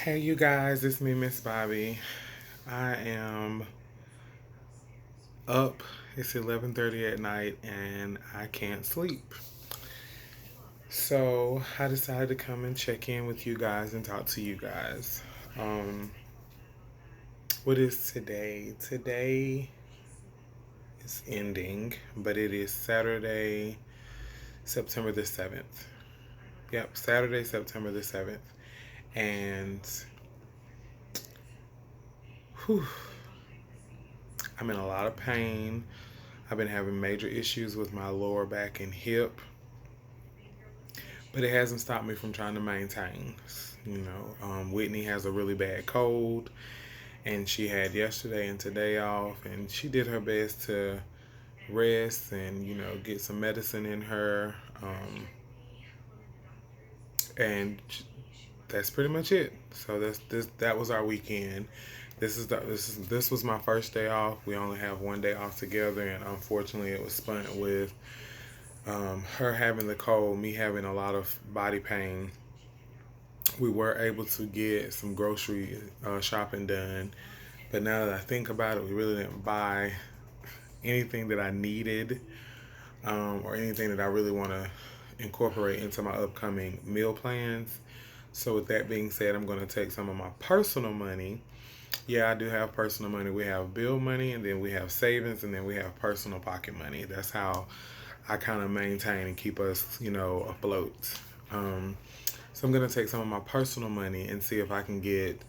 Hey you guys, it's me, Miss Bobby. I am up. It's 11:30 at night and I can't sleep. So I decided to come and check in with you guys and talk to you guys. Um, what is today? Today is ending, but it is Saturday, September the 7th. Yep, Saturday, September the 7th. And whew, I'm in a lot of pain. I've been having major issues with my lower back and hip, but it hasn't stopped me from trying to maintain. Whitney has a really bad cold, and she had yesterday and today off, and she did her best to rest and get some medicine in her, and that's pretty much it. So that was our weekend. This was my first day off. We only have one day off together, and unfortunately, it was spent with her having the cold, me having a lot of body pain. We were able to get some grocery shopping done, but now that I think about it, we really didn't buy anything that I needed, or anything that I really want to incorporate into my upcoming meal plans. So with that being said, I'm going to take some of my personal money. Yeah, I do have personal money. We have bill money, and then we have savings, and then we have personal pocket money. That's how I kind of maintain and keep us, afloat. Um, so I'm gonna take some of my personal money and see if I can get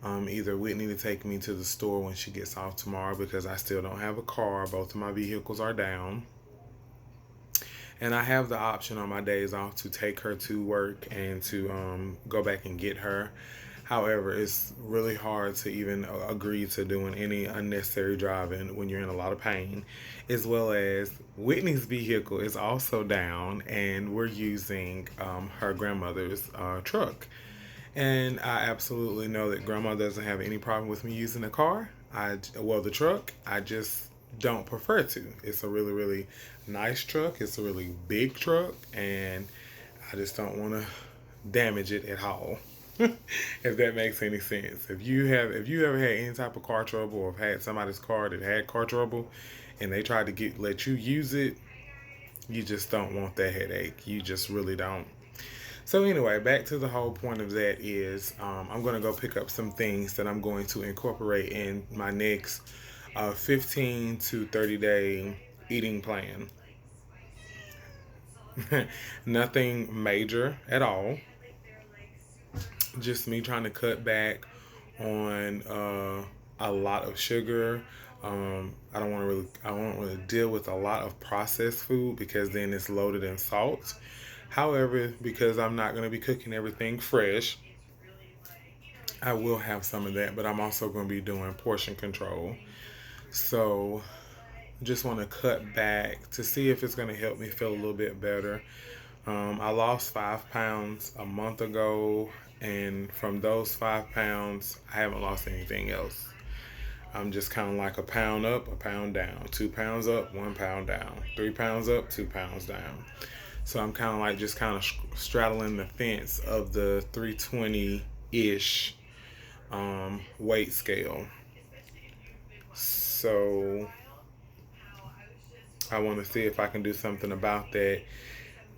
either Whitney to take me to the store when she gets off tomorrow, because I still don't have a car. Both of my vehicles are down. And I have the option on my days off to take her to work and to go back and get her. However, it's really hard to even agree to doing any unnecessary driving when you're in a lot of pain, as well as Whitney's vehicle is also down, and we're using her grandmother's truck. And I absolutely know that grandma doesn't have any problem with me using the car. The truck. I just don't prefer to. It's a really, really nice truck. It's a really big truck, and I just don't want to damage it at all. If that makes any sense. If you ever had any type of car trouble, or have had somebody's car that had car trouble, and they tried to let you use it, you just don't want that headache. You just really don't. So anyway, back to the whole point of that is, I'm going to go pick up some things that I'm going to incorporate in my next 15 to 30-day eating plan. Nothing major at all. Just me trying to cut back on a lot of sugar. I don't really deal with a lot of processed food, because then it's loaded in salt. However, because I'm not going to be cooking everything fresh, I will have some of that, but I'm also going to be doing portion control. So just want to cut back to see if it's going to help me feel a little bit better. I lost 5 pounds a month ago, and from those 5 pounds, I haven't lost anything else. I'm just kind of like a pound up, a pound down, 2 pounds up, 1 pound down, 3 pounds up, 2 pounds down. So I'm kind of like just kind of straddling the fence of the 320 ish weight scale. So I want to see if I can do something about that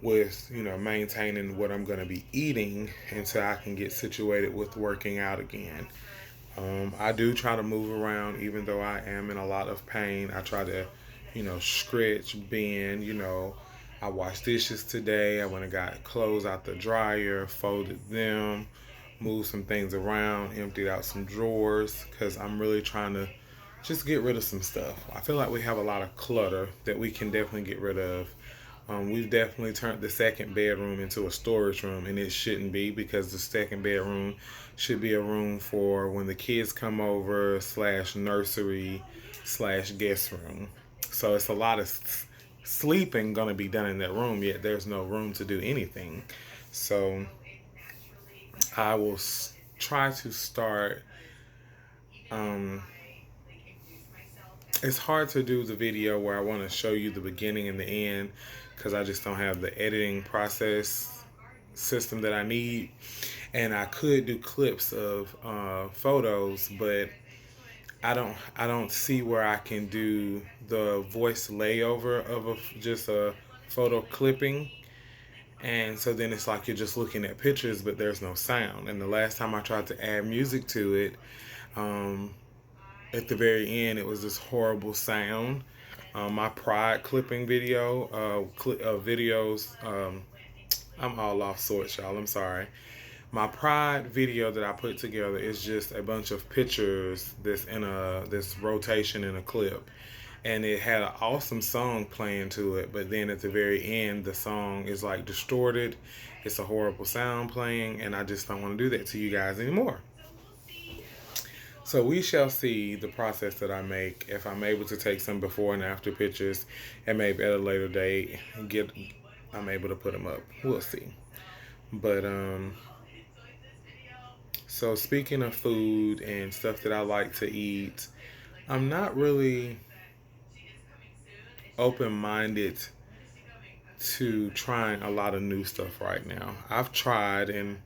with, maintaining what I'm going to be eating until I can get situated with working out again. I do try to move around even though I am in a lot of pain. I try to, stretch, bend, I washed dishes today. I went and got clothes out the dryer, folded them, moved some things around, emptied out some drawers, because I'm really trying to just get rid of some stuff. I feel like we have a lot of clutter that we can definitely get rid of. We've definitely turned the second bedroom into a storage room, and it shouldn't be, because the second bedroom should be a room for when the kids come over, slash nursery, slash guest room. So it's a lot of sleeping going to be done in that room, yet there's no room to do anything. So I will try to start. Um, it's hard to do the video where I want to show you the beginning and the end, because I just don't have the editing process system that I need. and I could do clips of photos, but I don't see where I can do the voice layover of just a photo clipping. And so then it's like you're just looking at pictures, but there's no sound. And the last time I tried to add music to it, um, at the very end, it was this horrible sound. My Pride clipping videos, I'm all off sorts, y'all. I'm sorry. My Pride video that I put together is just a bunch of pictures this in this rotation in a clip, and it had an awesome song playing to it, but then at the very end the song is like distorted. It's a horrible sound playing, and I just don't want to do that to you guys anymore. So we shall see the process that I make, if I'm able to take some before and after pictures, and maybe at a later date I'm able to put them up. We'll see. But so speaking of food and stuff that I like to eat, I'm not really open minded to trying a lot of new stuff right now. I've tried, and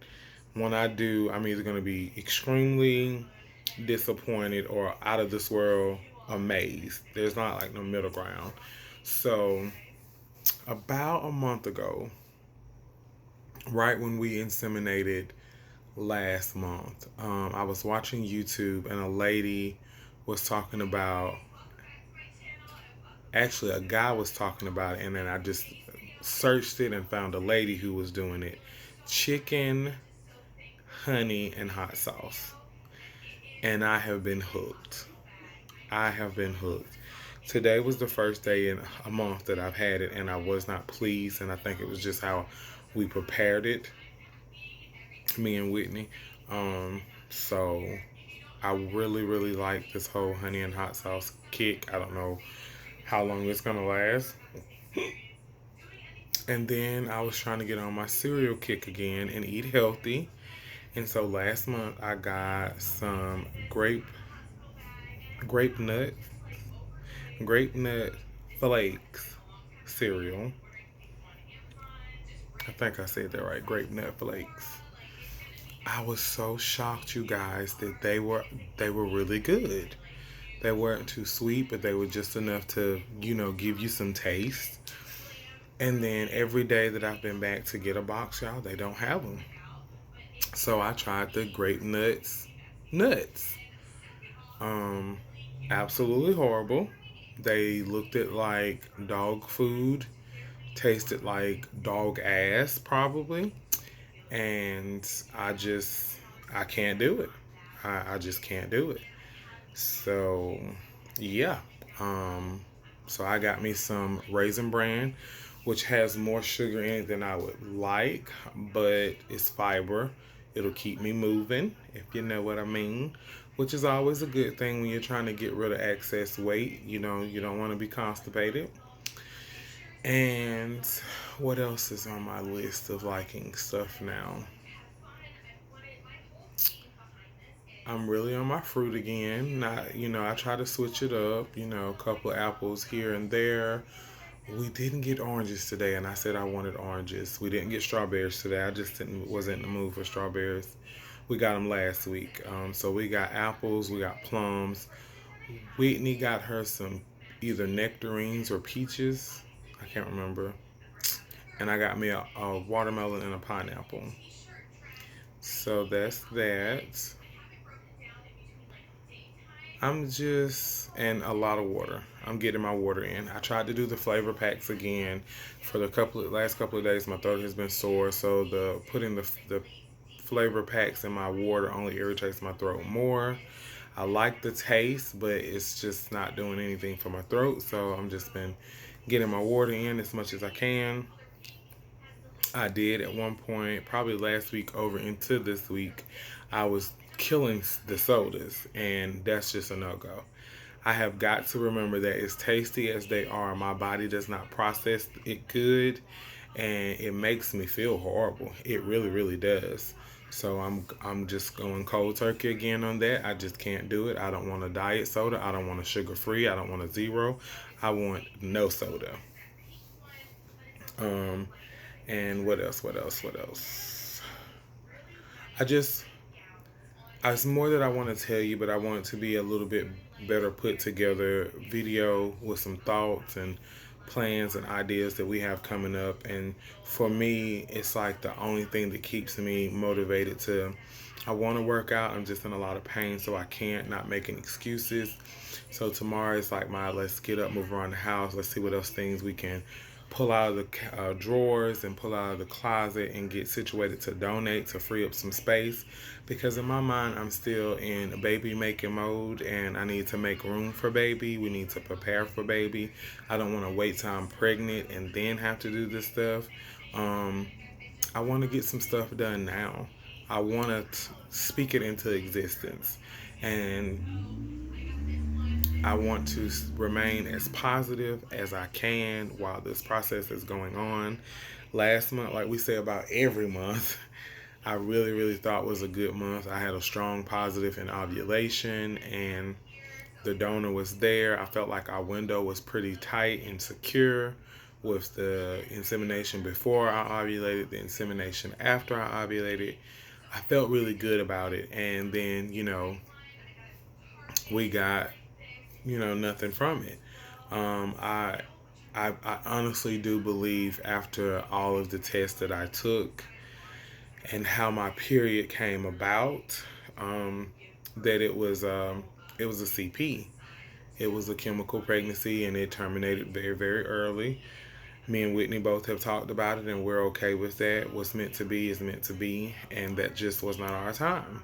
when I do, I'm either going to be extremely disappointed or out of this world amazed. There's not like no middle ground. So, about a month ago, right when we inseminated last month, I was watching YouTube, and a lady was talking about, actually, a guy was talking about it, and then I just searched it and found a lady who was doing it. Chicken, honey, and hot sauce. And I have been hooked. I have been hooked. Today was the first day in a month that I've had it, and I was not pleased. And I think it was just how we prepared it, me and Whitney. So I really, really like this whole honey and hot sauce kick. I don't know how long it's gonna last. And then I was trying to get on my cereal kick again and eat healthy. And so last month I got some grape nut grape nut flakes cereal. I think I said that right. Grape nut flakes. I was so shocked, you guys, that they were really good. They weren't too sweet, but they were just enough to, give you some taste. And then every day that I've been back to get a box, y'all, they don't have them. So I tried the grape nuts. Um, Absolutely horrible. They looked at like dog food, tasted like dog ass probably, and I can't do it. I just can't do it. So yeah. Um, so I got me some Raisin Bran, which has more sugar in it than I would like, but it's fiber. It'll keep me moving, if you know what I mean, which is always a good thing when you're trying to get rid of excess weight. You don't want to be constipated. And what else is on my list of liking stuff now? I'm really on my fruit again. Not, I try to switch it up, a couple of apples here and there. We didn't get oranges today, and I said I wanted oranges. We didn't get strawberries today. I just wasn't in the mood for strawberries. We got them last week. So we got apples, we got plums. Whitney got her some either nectarines or peaches. I can't remember. And I got me a watermelon and a pineapple. So that's that. And a lot of water. I'm getting my water in. I tried to do the flavor packs again for the last couple of days. My throat has been sore, so putting the flavor packs in my water only irritates my throat more. I like the taste, but it's just not doing anything for my throat. So I'm just been getting my water in as much as I can. I did at one point, probably last week over into this week, I was killing the sodas, and that's just a no-go. I have got to remember that as tasty as they are, my body does not process it good, and it makes me feel horrible. It really, really does. So I'm just going cold turkey again on that. I just can't do it. I don't want a diet soda. I don't want a sugar-free. I don't want a zero. I want no soda. Um, and what else? What else? What else? I just, it's more that I want to tell you, but I want it to be a little bit better put together video with some thoughts and plans and ideas that we have coming up. And for me, it's like the only thing that keeps me motivated to. I want to work out. I'm just in a lot of pain, so I can't, not making excuses. So tomorrow is like my let's get up, move around the house. Let's see what else things we can pull out of the drawers and pull out of the closet and get situated to donate to free up some space, because in my mind I'm still in baby making mode and I need to make room for baby. We need to prepare for baby. I don't want to wait till I'm pregnant and then have to do this stuff. um, I want to get some stuff done now. I want to speak it into existence, and I want to remain as positive as I can while this process is going on. Last month, like we say about every month, I really, really thought was a good month. I had a strong positive in ovulation, and the donor was there. I felt like our window was pretty tight and secure with the insemination before I ovulated, the insemination after I ovulated. I felt really good about it. And then, we got nothing from it. Um, I, I honestly do believe after all of the tests that I took and how my period came about, um, that it was a CP. It was a chemical pregnancy and it terminated very, very early. Me and Whitney both have talked about it and we're okay with that. What's meant to be is meant to be, and that just was not our time.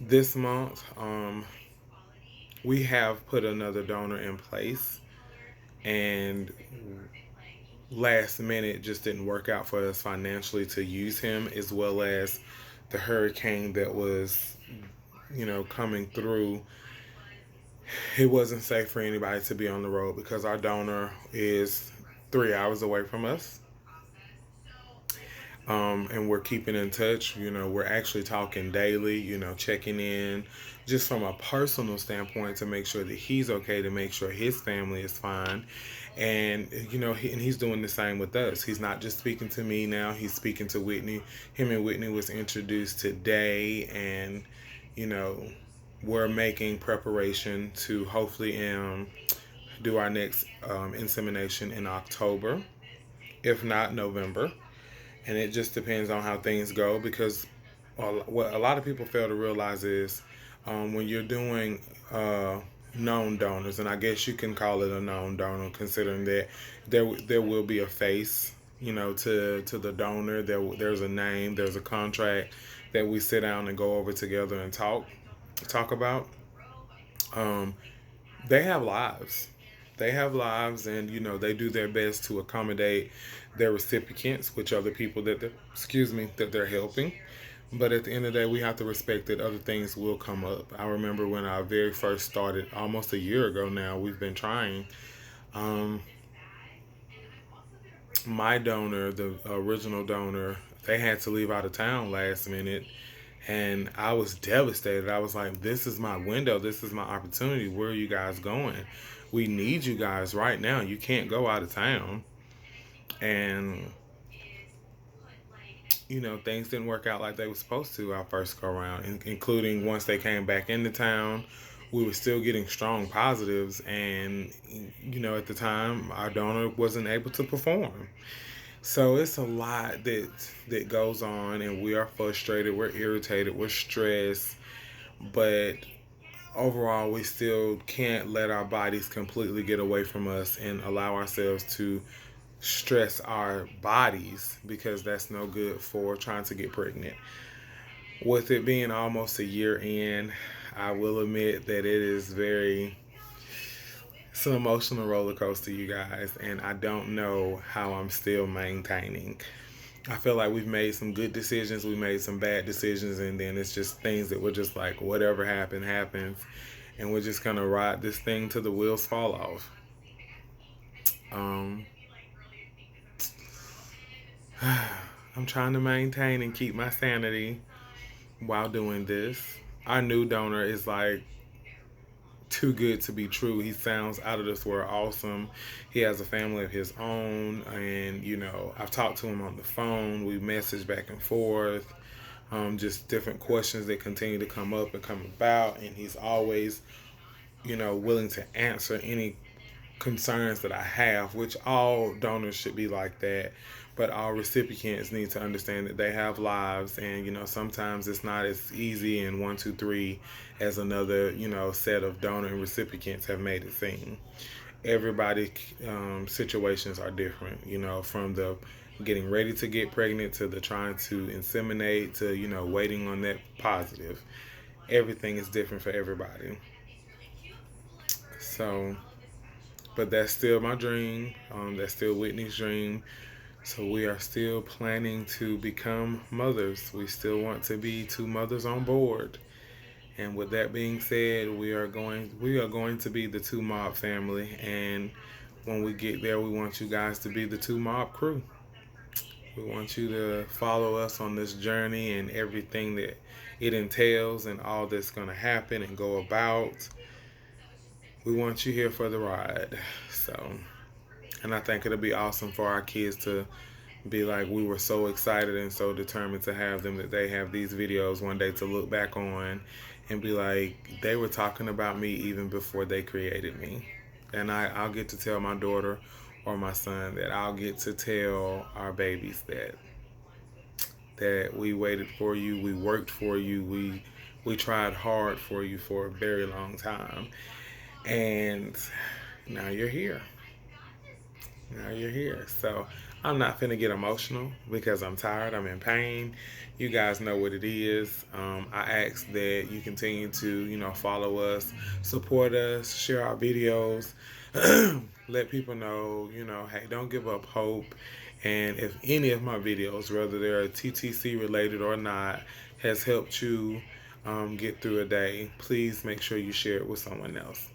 This month, we have put another donor in place, and last minute just didn't work out for us financially to use him, as well as the hurricane that was coming through. It wasn't safe for anybody to be on the road because our donor is 3 hours away from us. And we're keeping in touch. We're actually talking daily, checking in just from a personal standpoint to make sure that he's okay, to make sure his family is fine. And, and he's doing the same with us. He's not just speaking to me now, he's speaking to Whitney. Him and Whitney was introduced today, and, you know, we're making preparation to hopefully do our next insemination in October, if not November. And it just depends on how things go, because what a lot of people fail to realize is when you're doing known donors, and I guess you can call it a known donor, considering that there will be a face, to the donor. There's a name, there's a contract that we sit down and go over together and talk about. Um, they have lives. They have lives, and they do their best to accommodate their recipients, which are the people that they're helping. But at the end of the day, we have to respect that other things will come up. I remember when I very first started, almost a year ago now. We've been trying. Um, my donor, the original donor, they had to leave out of town last minute, and I was devastated. I was like, this is my window. This is my opportunity. Where are you guys going? We need you guys right now. You can't go out of town. And, things didn't work out like they were supposed to our first go around, including once they came back into town. We were still getting strong positives. And, at the time, our donor wasn't able to perform. So it's a lot that goes on, and we are frustrated, we're irritated, we're stressed, but overall, we still can't let our bodies completely get away from us and allow ourselves to stress our bodies, because that's no good for trying to get pregnant. With it being almost a year in, I will admit that it's an emotional roller coaster, you guys, and I don't know how I'm still maintaining. I feel like we've made some good decisions, we made some bad decisions, and then it's just things that we're just like, whatever happened, happens, and we're just gonna ride this thing till the wheels fall off. Um, I'm trying to maintain and keep my sanity while doing this. Our new donor is like too good to be true. He sounds out of this world awesome. He has a family of his own, and I've talked to him on the phone. We message back and forth. just different questions that continue to come up and come about, and he's always, willing to answer any concerns that I have, which all donors should be like that. But all recipients need to understand that they have lives, and sometimes it's not as easy and 1, 2, 3 as another set of donor and recipients have made it seem. Everybody's situations are different. From the getting ready to get pregnant to the trying to inseminate to waiting on that positive. Everything is different for everybody. So, but that's still my dream. That's still Whitney's dream. So we are still planning to become mothers. We still want to be two mothers on board. And with that being said, we are going to be the Two Mob family. And when we get there, we want you guys to be the Two Mob crew. We want you to follow us on this journey and everything that it entails and all that's going to happen and go about. We want you here for the ride. So, and I think it'll be awesome for our kids to be like, we were so excited and so determined to have them that they have these videos one day to look back on and be like, they were talking about me even before they created me. And I'll get to tell my daughter or my son that I'll get to tell our babies that we waited for you, we worked for you, we tried hard for you for a very long time. And now you're here. Now you're here. So I'm not finna get emotional because I'm tired. I'm in pain. You guys know what it is. I ask that you continue to, follow us, support us, share our videos, let people know, hey, don't give up hope. And if any of my videos, whether they're TTC related or not, has helped you get through a day, please make sure you share it with someone else.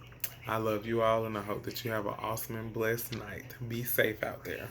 I love you all, and I hope that you have an awesome and blessed night. Be safe out there.